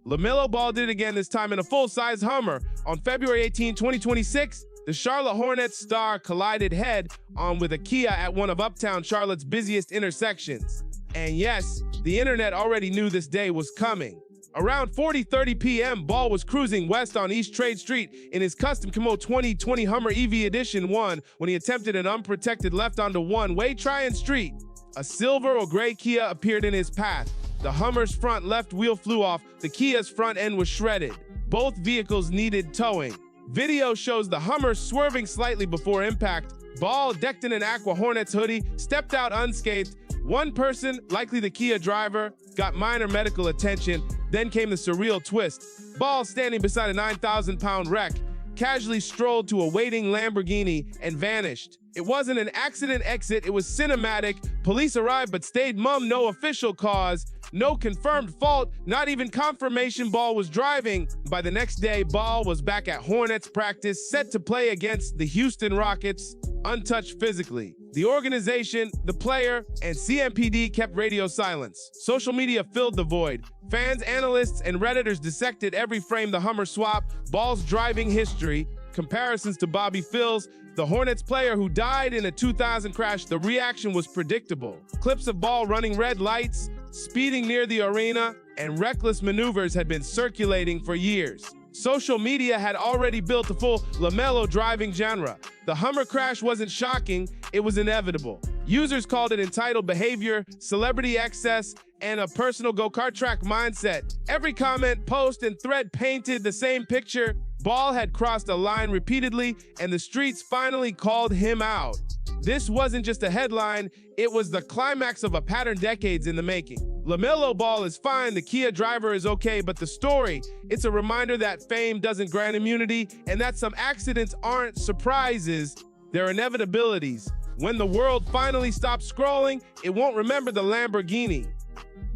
LaMelo Ball did it again, this time in a full-size Hummer. On February 18, 2026, the Charlotte Hornets star collided head-on with a Kia at one of Uptown Charlotte's busiest intersections. And yes, the internet already knew this day was coming. Around 4:30 p.m., Ball was cruising west on East Trade Street in his custom Camo 2020 Hummer EV Edition 1 when he attempted an unprotected left onto one-way Tryon Street. A silver or gray Kia appeared in his path. The Hummer's front left wheel flew off, the Kia's front end was shredded. Both vehicles needed towing. Video shows the Hummer swerving slightly before impact. Ball, decked in an Aqua Hornets hoodie, stepped out unscathed. One person, likely the Kia driver, got minor medical attention. Then came the surreal twist. Ball, standing beside a 9,000-pound wreck, casually strolled to a waiting Lamborghini and vanished. It wasn't an accident exit, it was cinematic. Police arrived but stayed mum, no official cause, no confirmed fault, not even confirmation Ball was driving. By the next day, Ball was back at Hornets practice, set to play against the Houston Rockets, untouched physically. The organization, the player, and CMPD kept radio silence. Social media filled the void. Fans, analysts, and Redditors dissected every frame the Hummer swap, Ball's driving history, comparisons to Bobby Phills, the Hornets player who died in a 2000 crash. The reaction was predictable. Clips of Ball running red lights, speeding near the arena, and reckless maneuvers had been circulating for years. Social media had already built a full LaMelo driving genre. The Hummer crash wasn't shocking, it was inevitable. Users called it entitled behavior, celebrity excess, and a personal go-kart track mindset. Every comment, post, and thread painted the same picture. Ball had crossed a line repeatedly, and the streets finally called him out. This wasn't just a headline, it was the climax of a pattern decades in the making. LaMelo Ball is fine, the Kia driver is okay, but the story, it's a reminder that fame doesn't grant immunity and that some accidents aren't surprises, they're inevitabilities. When the world finally stops scrolling, it won't remember the Lamborghini.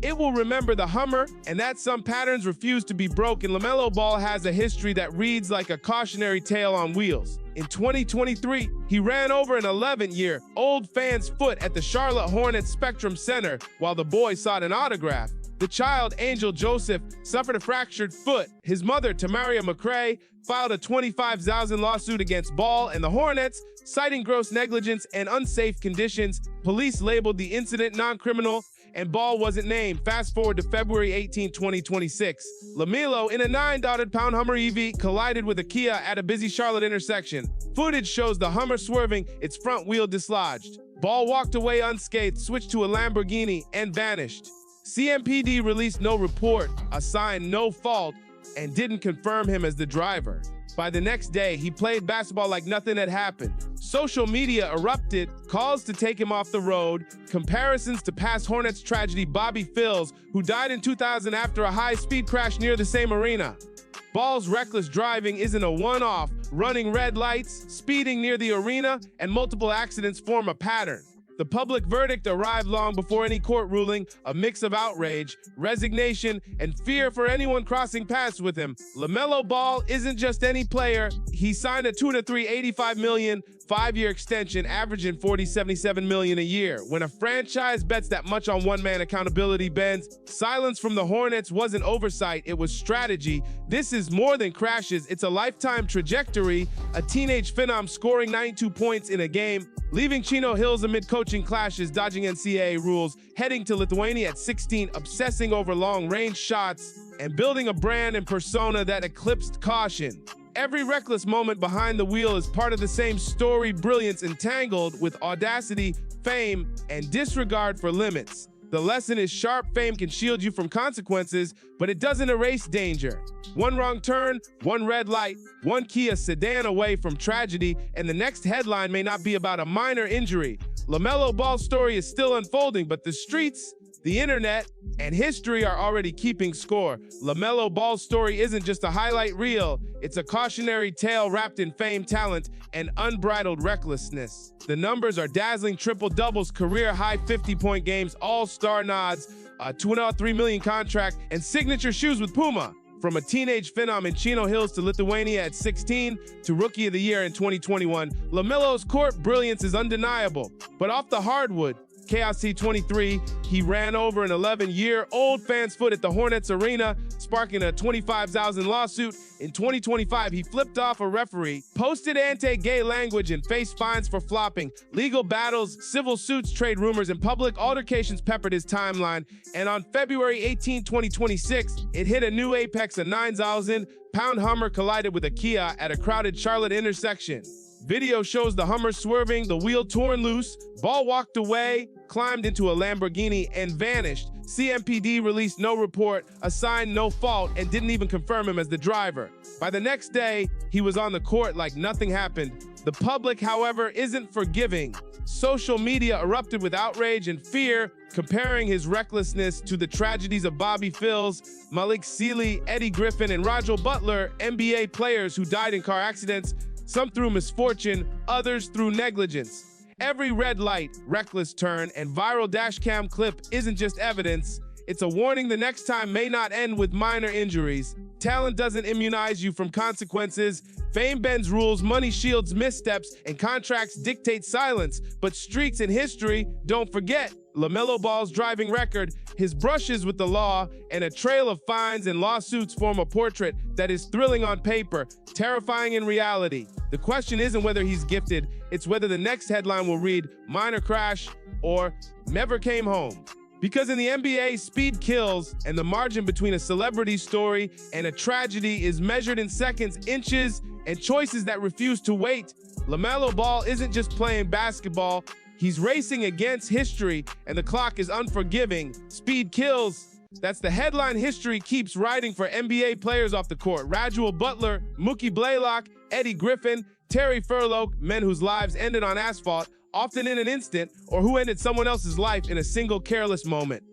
It will remember the Hummer, and that some patterns refuse to be broken. LaMelo Ball has a history that reads like a cautionary tale on wheels. In 2023, he ran over an 11-year-old fan's foot at the Charlotte Hornets Spectrum Center while the boy sought an autograph. The child, Angel Joseph, suffered a fractured foot. His mother, Tamaria McCrae, filed a $25,000 lawsuit against Ball and the Hornets, citing gross negligence and unsafe conditions. Police labeled the incident non-criminal, and Ball wasn't named. Fast forward to February 18, 2026. LaMelo, in a 9,000-pound Hummer EV, collided with a Kia at a busy Charlotte intersection. Footage shows the Hummer swerving, its front wheel dislodged. Ball walked away unscathed, switched to a Lamborghini, and vanished. CMPD released no report, assigned no fault, and didn't confirm him as the driver. By the next day, he played basketball like nothing had happened. Social media erupted, calls to take him off the road, comparisons to past Hornets tragedy Bobby Phills, who died in 2000 after a high-speed crash near the same arena. Ball's reckless driving isn't a one-off. Running red lights, speeding near the arena, and multiple accidents form a pattern. The public verdict arrived long before any court ruling, a mix of outrage, resignation, and fear for anyone crossing paths with him. LaMelo Ball isn't just any player. He signed a 2-3, $85 million, 5-year extension, averaging $77 million a year. When a franchise bets that much on one-man accountability bends, silence from the Hornets wasn't oversight, it was strategy. This is more than crashes, it's a lifetime trajectory. A teenage phenom scoring 92 points in a game, leaving Chino Hills amid coaching clashes, dodging NCAA rules, heading to Lithuania at 16, obsessing over long-range shots, and building a brand and persona that eclipsed caution. Every reckless moment behind the wheel is part of the same story, brilliance entangled with audacity, fame, and disregard for limits. The lesson is sharp fame can shield you from consequences, but it doesn't erase danger. One wrong turn, one red light, one Kia sedan away from tragedy, and the next headline may not be about a minor injury. LaMelo Ball's story is still unfolding, but the streets, the internet, and history are already keeping score. LaMelo Ball's story isn't just a highlight reel, it's a cautionary tale wrapped in fame, talent, and unbridled recklessness. The numbers are dazzling: triple doubles, career-high 50-point games, all-star nods, a $2.3 million contract, and signature shoes with Puma. From a teenage phenom in Chino Hills to Lithuania at 16 to Rookie of the Year in 2021, LaMelo's court brilliance is undeniable. But off the hardwood, KC23, he ran over an 11-year-old fan's foot at the Hornets arena, sparking a $25,000 lawsuit. In 2025, he flipped off a referee, posted anti-gay language, and faced fines for flopping. Legal battles, civil suits, trade rumors, and public altercations peppered his timeline. And on February 18, 2026, it hit a new apex. A 9,000-pound Hummer collided with a Kia at a crowded Charlotte intersection. Video shows the Hummer swerving, the wheel torn loose. Ball walked away, climbed into a Lamborghini, and vanished. CMPD released no report, assigned no fault, and didn't even confirm him as the driver. By the next day, he was on the court like nothing happened. The public, however, isn't forgiving. Social media erupted with outrage and fear, comparing his recklessness to the tragedies of Bobby Phills, Malik Sealy, Eddie Griffin, and Rajal Butler, NBA players who died in car accidents, some through misfortune, others through negligence. Every red light, reckless turn, and viral dashcam clip isn't just evidence, it's a warning the next time may not end with minor injuries. Talent doesn't immunize you from consequences. Fame bends rules, money shields missteps, and contracts dictate silence. But streaks in history don't forget. LaMelo Ball's driving record, his brushes with the law, and a trail of fines and lawsuits form a portrait that is thrilling on paper, terrifying in reality. The question isn't whether he's gifted, it's whether the next headline will read, "Minor crash," or "Never came home." Because in the NBA, speed kills, and the margin between a celebrity story and a tragedy is measured in seconds, inches, and choices that refuse to wait. LaMelo Ball isn't just playing basketball, he's racing against history, and the clock is unforgiving. Speed kills. That's the headline history keeps writing for NBA players off the court. Rajal Butler, Mookie Blaylock, Eddie Griffin, Terry Furlow, men whose lives ended on asphalt, often in an instant, or who ended someone else's life in a single careless moment.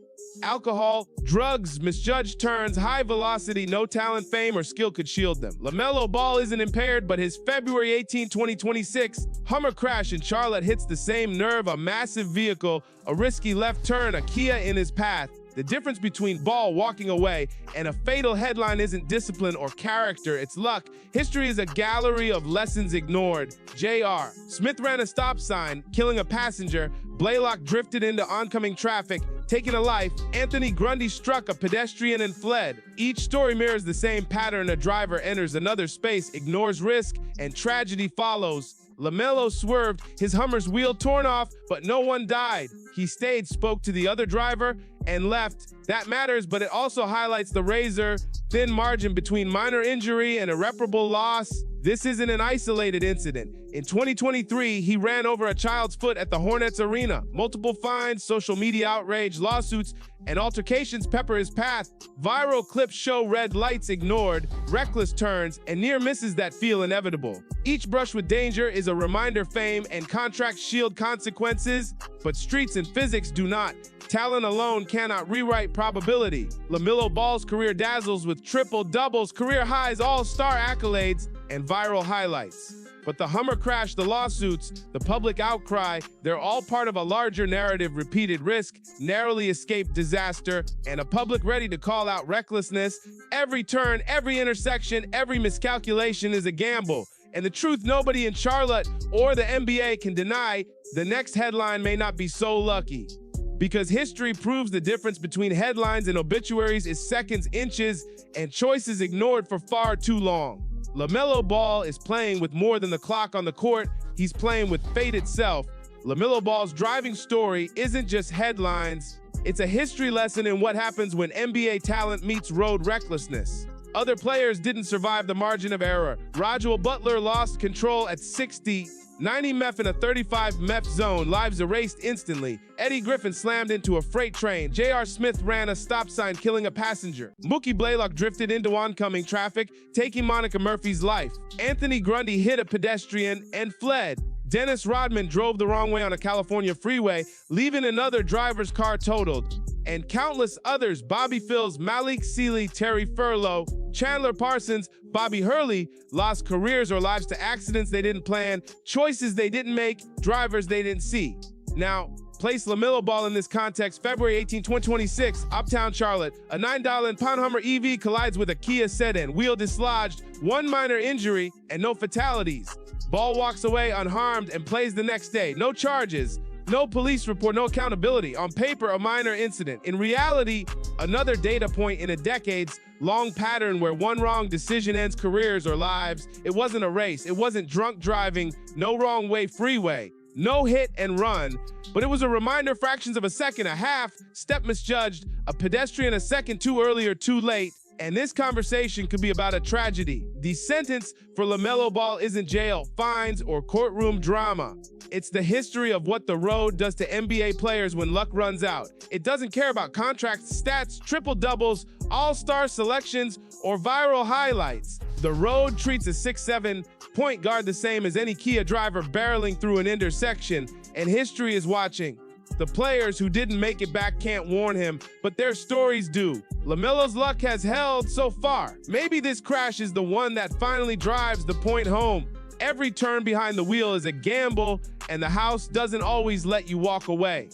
Alcohol, drugs, misjudged turns, high velocity, no talent, fame, or skill could shield them. LaMelo Ball isn't impaired, but his February 18, 2026 Hummer crash in Charlotte hits the same nerve, a massive vehicle, a risky left turn, a Kia in his path. The difference between Ball walking away and a fatal headline isn't discipline or character, it's luck. History is a gallery of lessons ignored. J.R. Smith ran a stop sign, killing a passenger. Blaylock drifted into oncoming traffic, taking a life. Anthony Grundy struck a pedestrian and fled. Each story mirrors the same pattern. A driver enters another space, ignores risk, and tragedy follows. LaMelo swerved, his Hummer's wheel torn off, but no one died. He stayed, spoke to the other driver, and left. That matters, but it also highlights the razor-thin margin between minor injury and irreparable loss. This isn't an isolated incident. In 2023, he ran over a child's foot at the Hornets arena. Multiple fines, social media outrage, lawsuits, and altercations pepper his path. Viral clips show red lights ignored, reckless turns, and near misses that feel inevitable. Each brush with danger is a reminder fame and contracts shield consequences, but streets and physics do not. Talent alone cannot rewrite probability. LaMelo Ball's career dazzles with triple doubles, career highs, all-star accolades, and viral highlights. But the Hummer crash, the lawsuits, the public outcry, they're all part of a larger narrative: repeated risk, narrowly escaped disaster, and a public ready to call out recklessness. Every turn, every intersection, every miscalculation is a gamble. And the truth nobody in Charlotte or the NBA can deny, the next headline may not be so lucky. Because history proves the difference between headlines and obituaries is seconds, inches, and choices ignored for far too long. LaMelo Ball is playing with more than the clock on the court, he's playing with fate itself. LaMelo Ball's driving story isn't just headlines, it's a history lesson in what happens when NBA talent meets road recklessness. Other players didn't survive the margin of error. Rajal Butler lost control at 60, 90 meth in a 35 meth zone, lives erased instantly. Eddie Griffin slammed into a freight train. J.R. Smith ran a stop sign, killing a passenger. Mookie Blaylock drifted into oncoming traffic, taking Monica Murphy's life. Anthony Grundy hit a pedestrian and fled. Dennis Rodman drove the wrong way on a California freeway, leaving another driver's car totaled. And countless others: Bobby Phills, Malik Sealy, Terry Furlow, Chandler Parsons, Bobby Hurley, lost careers or lives to accidents they didn't plan, choices they didn't make, drivers they didn't see. Now, place LaMelo Ball in this context. February 18, 2026, Uptown Charlotte. A $9,000 Hummer EV collides with a Kia sedan. Wheel dislodged, one minor injury, and no fatalities. Ball walks away unharmed and plays the next day. No charges. No police report, no accountability. On paper, a minor incident. In reality, another data point in a decades-long pattern where one wrong decision ends careers or lives. It wasn't a race. It wasn't drunk driving, no wrong way freeway, no hit and run. But it was a reminder, fractions of a second, a half, step misjudged, a pedestrian a second too early or too late. And this conversation could be about a tragedy. The sentence for LaMelo Ball isn't jail, fines, or courtroom drama. It's the history of what the road does to NBA players when luck runs out. It doesn't care about contracts, stats, triple-doubles, all-star selections, or viral highlights. The road treats a 6'7" point guard the same as any Kia driver barreling through an intersection, and history is watching. The players who didn't make it back can't warn him, but their stories do. LaMelo's luck has held so far. Maybe this crash is the one that finally drives the point home. Every turn behind the wheel is a gamble, and the house doesn't always let you walk away.